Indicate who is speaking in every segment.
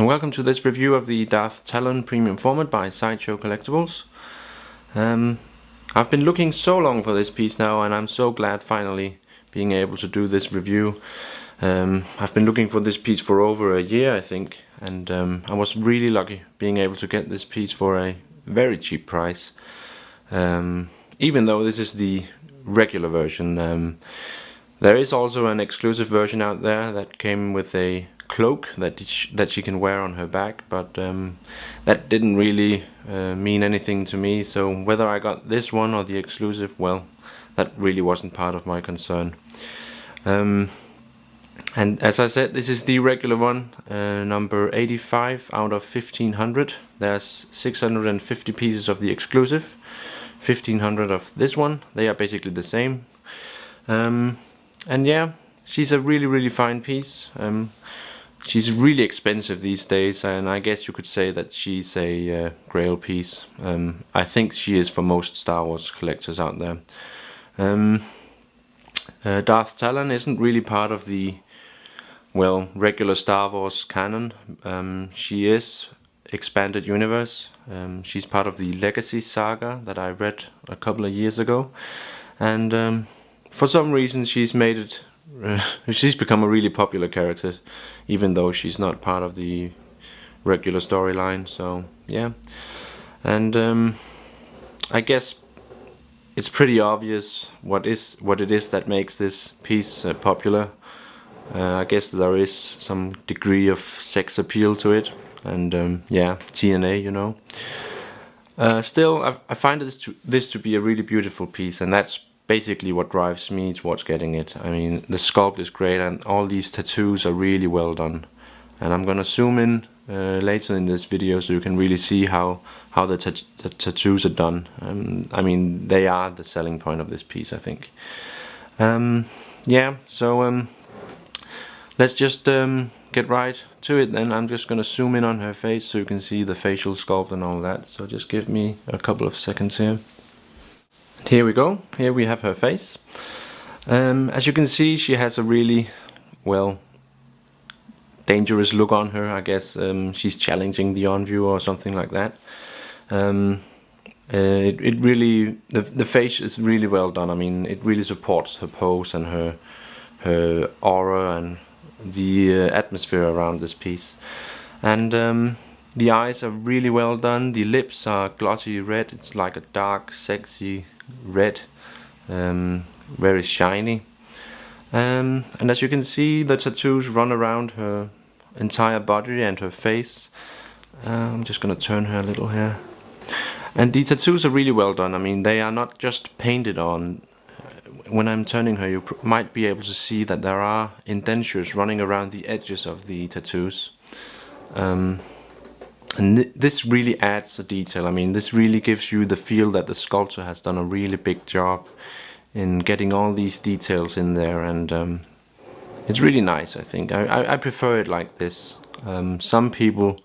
Speaker 1: welcome to this review of the Darth Talon Premium Format by Sideshow Collectibles. I've been looking so long for this piece now, and I'm so glad finally being able to do this review. I've been looking for this piece for over a year, I think, and I was really lucky being able to get this piece for a very cheap price. Even though this is the regular version, there is also an exclusive version out there that came with a cloak that she can wear on her back, but that didn't really mean anything to me. So whether I got this one or the exclusive, well, that really wasn't part of my concern. And as I said, this is the regular one, number 85 out of 1500. There's 650 pieces of the exclusive, 1500 of this one. They are basically the same. And yeah, she's a really fine piece. She's really expensive these days, and I guess you could say that she's a grail piece. I think she is for most Star Wars collectors out there. Darth Talon isn't really part of the, well, regular Star Wars canon. She is expanded universe. She's part of the Legacy saga that I read a couple of years ago, and for some reason she's made it. She's become a really popular character, even though she's not part of the regular storyline. So yeah, and I guess it's pretty obvious what it is that makes this piece popular. I guess there is some degree of sex appeal to it, and yeah, TNA, you know. Still, I find this to be a really beautiful piece, and that's basically what drives me towards getting it. I mean, the sculpt is great, and all these tattoos are really well done. And I'm gonna zoom in later in this video so you can really see how the tattoos are done. I mean, they are the selling point of this piece, I think. Yeah, so let's just get right to it then. I'm just gonna zoom in on her face so you can see the facial sculpt and all that. So just give me a couple of seconds here. Here we go. Here we have her face. As you can see, she has a really, well, dangerous look on her, I guess. She's challenging the on-view or something like that. It really, the face is really well done. I mean, it really supports her pose and her aura and the atmosphere around this piece. And the eyes are really well done. The lips are glossy red. It's like a dark, sexy red, very shiny. And as you can see, the tattoos run around her entire body and her face. I'm just gonna turn her a little here. And the tattoos are really well done. I mean, they are not just painted on. When I'm turning her, you might be able to see that there are indentures running around the edges of the tattoos. And this really adds a detail. I mean, this really gives you the feel that the sculptor has done a really big job in getting all these details in there, and it's really nice, I think. I prefer it like this. Some people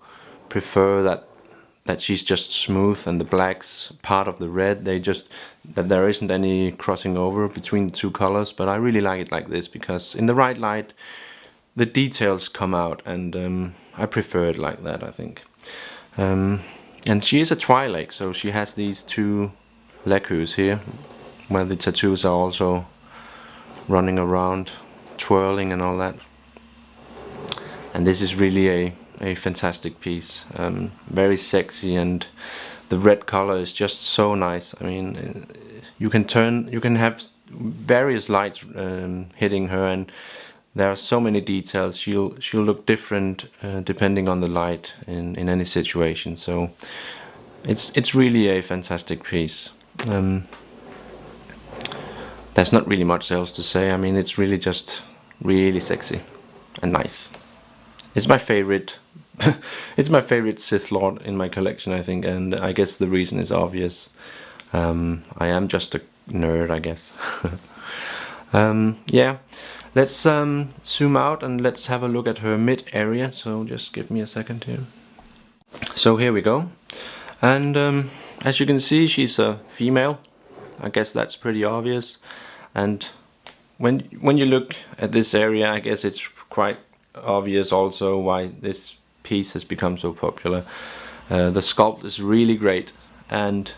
Speaker 1: prefer that she's just smooth and the black's part of the red. That there isn't any crossing over between the two colors, but I really like it like this because in the right light the details come out, and I prefer it like that, I think. And she is a twi'lek, so she has these two lekus here, where the tattoos are also running around, twirling and all that. And this is really a fantastic piece, very sexy, and the red color is just so nice. I mean, you can have various lights hitting her, and there are so many details. She'll look different depending on the light in any situation. So it's really a fantastic piece. There's not really much else to say. I mean, it's really just really sexy and nice. It's my favorite. It's my favorite Sith Lord in my collection, I think, and I guess the reason is obvious. I am just a nerd, I guess. Yeah. Let's zoom out and let's have a look at her mid area, so just give me a second here. So here we go, and as you can see, she's a female. I guess that's pretty obvious, and when you look at this area, I guess it's quite obvious also why this piece has become so popular. The sculpt is really great, and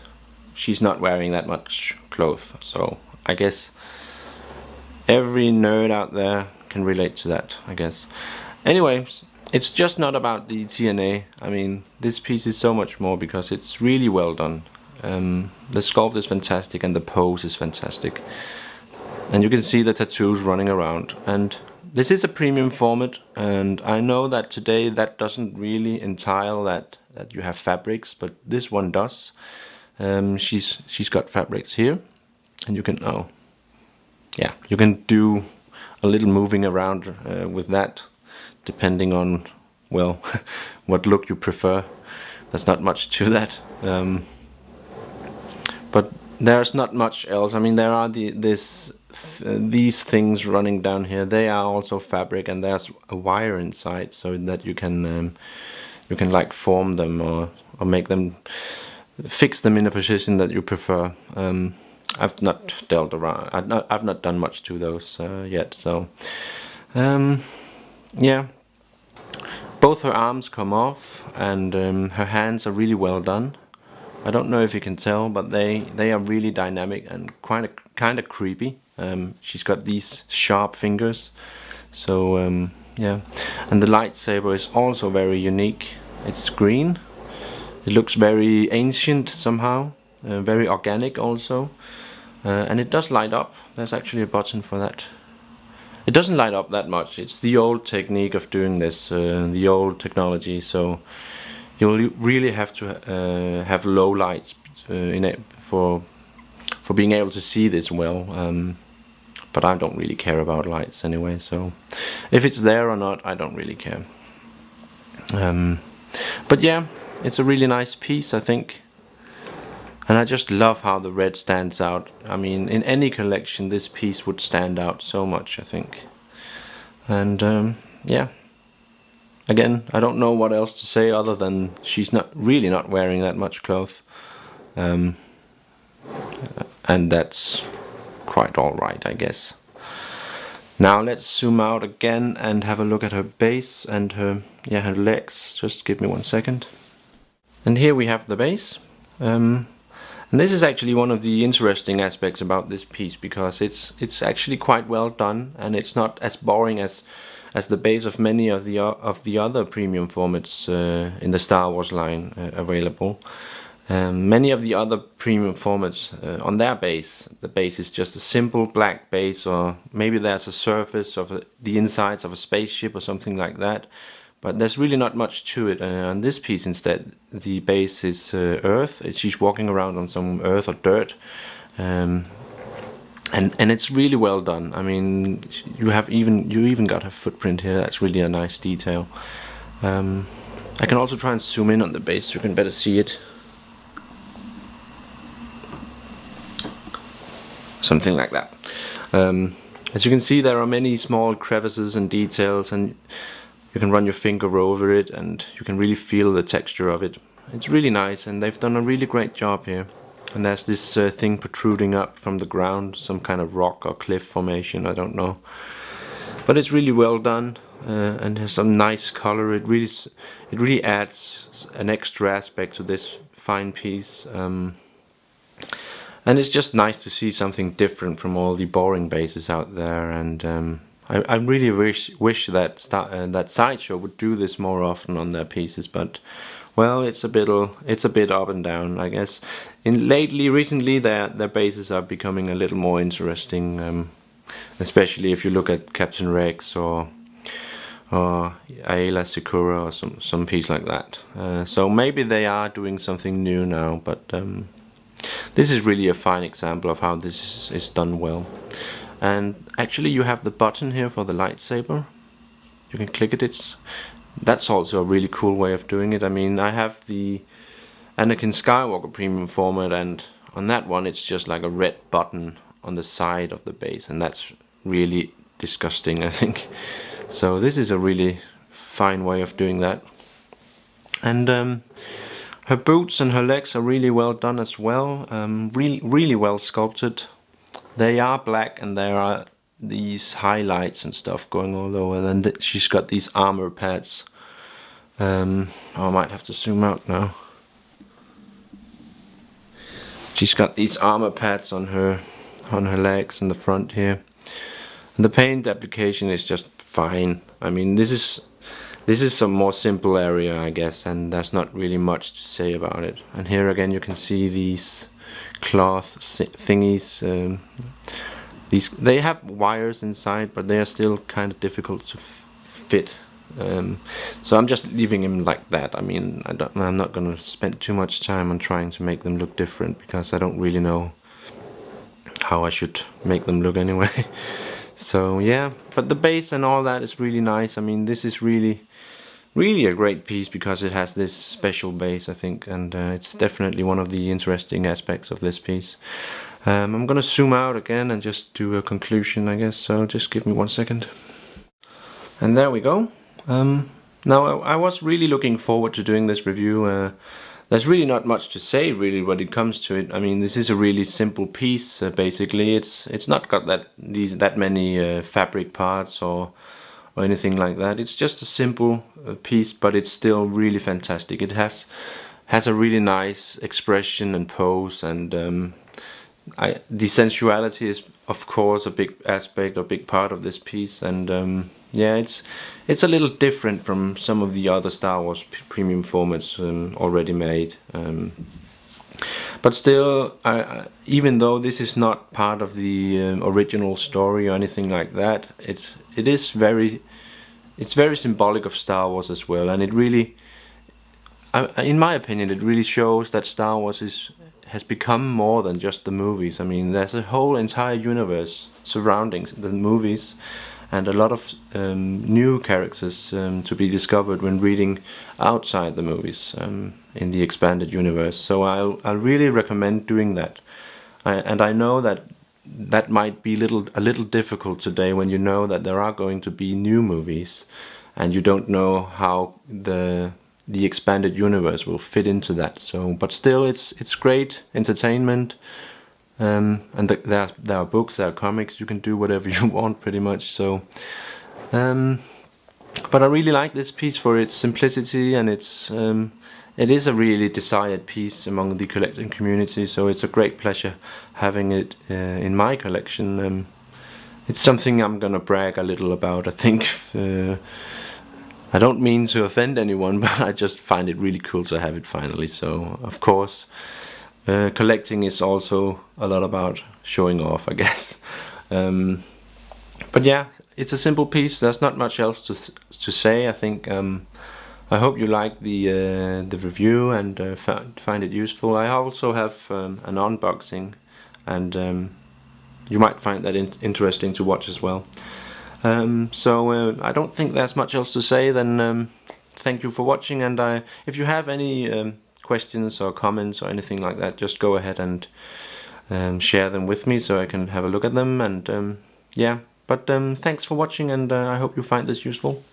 Speaker 1: she's not wearing that much clothes, so I guess every nerd out there can relate to that, I guess. Anyways, it's just not about the TNA. I mean, this piece is so much more because it's really well done. The sculpt is fantastic and the pose is fantastic. And you can see the tattoos running around. And this is a premium format, and I know that today that doesn't really entail that you have fabrics, but this one does. She's got fabrics here, and you can you can do a little moving around with that, depending on, well, what look you prefer. There's not much to that, but there's not much else. I mean, there are these things running down here. They are also fabric, and there's a wire inside, so that you can like form them or make them, fix them in a position that you prefer. I've not dealt around. I've not done much to those yet. So yeah, both her arms come off, and her hands are really well done. I don't know if you can tell, but they are really dynamic and kind of creepy. She's got these sharp fingers, so yeah. And the lightsaber is also very unique. It's green. It looks very ancient somehow, very organic also, and it does light up. There's actually a button for that. It doesn't light up that much. It's the old technique of doing this, the old technology. So you'll really have to have low lights in it for being able to see this well. But I don't really care about lights anyway. So if it's there or not, I don't really care. But yeah, it's a really nice piece, I think. And I just love how the red stands out. I mean, in any collection, this piece would stand out so much, I think. And yeah. Again, I don't know what else to say other than she's really not wearing that much clothes. And that's quite alright, I guess. Now let's zoom out again and have a look at her base and her legs. Just give me 1 second. And here we have the base. And this is actually one of the interesting aspects about this piece, because it's actually quite well done, and it's not as boring as the base of many of the other premium formats in the Star Wars line available. Many of the other premium formats, on their base, the base is just a simple black base, or maybe there's a surface of the insides of a spaceship or something like that. But there's really not much to it. On this piece instead, the base is earth. She's walking around on some earth or dirt, and it's really well done. I mean, you even got her footprint here. That's really a nice detail. I can also try and zoom in on the base so you can better see it. Something like that. As you can see, there are many small crevices and details, and you can run your finger over it and you can really feel the texture of it. It's really nice, and they've done a really great job here. And there's this thing protruding up from the ground, some kind of rock or cliff formation, I don't know. But it's really well done, and has some nice color. It really adds an extra aspect to this fine piece. And it's just nice to see something different from all the boring bases out there. And I really wish that Sideshow would do this more often on their pieces, but well, it's a bit up and down, I guess. Recently, their bases are becoming a little more interesting, especially if you look at Captain Rex or Aayla Secura or some piece like that. So maybe they are doing something new now, but this is really a fine example of how this is done well. And actually you have the button here for the lightsaber. You can click it. That's also a really cool way of doing it. I mean, I have the Anakin Skywalker premium format, and on that one it's just like a red button on the side of the base, and that's really disgusting, I think. So this is a really fine way of doing that. And her boots and her legs are really well done as well. Really well sculpted. They are black, and there are these highlights and stuff going all over. And she's got these armor pads I might have to zoom out now. She's got these armor pads on her legs in the front here. And the paint application is just fine. I mean, this is some more simple area, I guess, and there's not really much to say about it. And here again you can see these cloth thingies. They have wires inside, but they are still kind of difficult to fit. So I'm just leaving him like that. I mean, I'm not going to spend too much time on trying to make them look different, because I don't really know how I should make them look anyway. So yeah, but the base and all that is really nice. I mean, this is really a great piece because it has this special base, I think, and it's definitely one of the interesting aspects of this piece. I'm gonna zoom out again and just do a conclusion, I guess, so just give me 1 second. And there we go. Now I was really looking forward to doing this review. There's really not much to say really when it comes to it. I mean, this is a really simple piece. Basically, it's not got that many fabric parts or anything like that. It's just a simple piece, but it's still really fantastic. It has a really nice expression and pose, and the sensuality is of course a big aspect, a big part of this piece, and yeah, it's a little different from some of the other Star Wars premium formats already made. But still, even though this is not part of the original story or anything like that, it's very symbolic of Star Wars as well, and it really, in my opinion, it really shows that Star Wars has become more than just the movies. I mean, there's a whole entire universe surrounding the movies, and a lot of new characters to be discovered when reading outside the movies in the expanded universe. So I really recommend doing that. And I know that might be a little difficult today when you know that there are going to be new movies, and you don't know how the expanded universe will fit into that. So, but still, it's great entertainment. And there are books, there are comics, you can do whatever you want pretty much. So but I really like this piece for its simplicity, and it is a really desired piece among the collecting community, so it's a great pleasure having it in my collection. It's something I'm gonna brag a little about, I think. I don't mean to offend anyone, but I just find it really cool to have it finally. So of course, collecting is also a lot about showing off, I guess. But yeah, it's a simple piece. There's not much else to say. I think I hope you like the review and find it useful. I also have an unboxing, and you might find that interesting to watch as well. So I don't think there's much else to say. Then thank you for watching, and if you have any questions or comments or anything like that, just go ahead and share them with me so I can have a look at them. And yeah, but thanks for watching, and I hope you find this useful.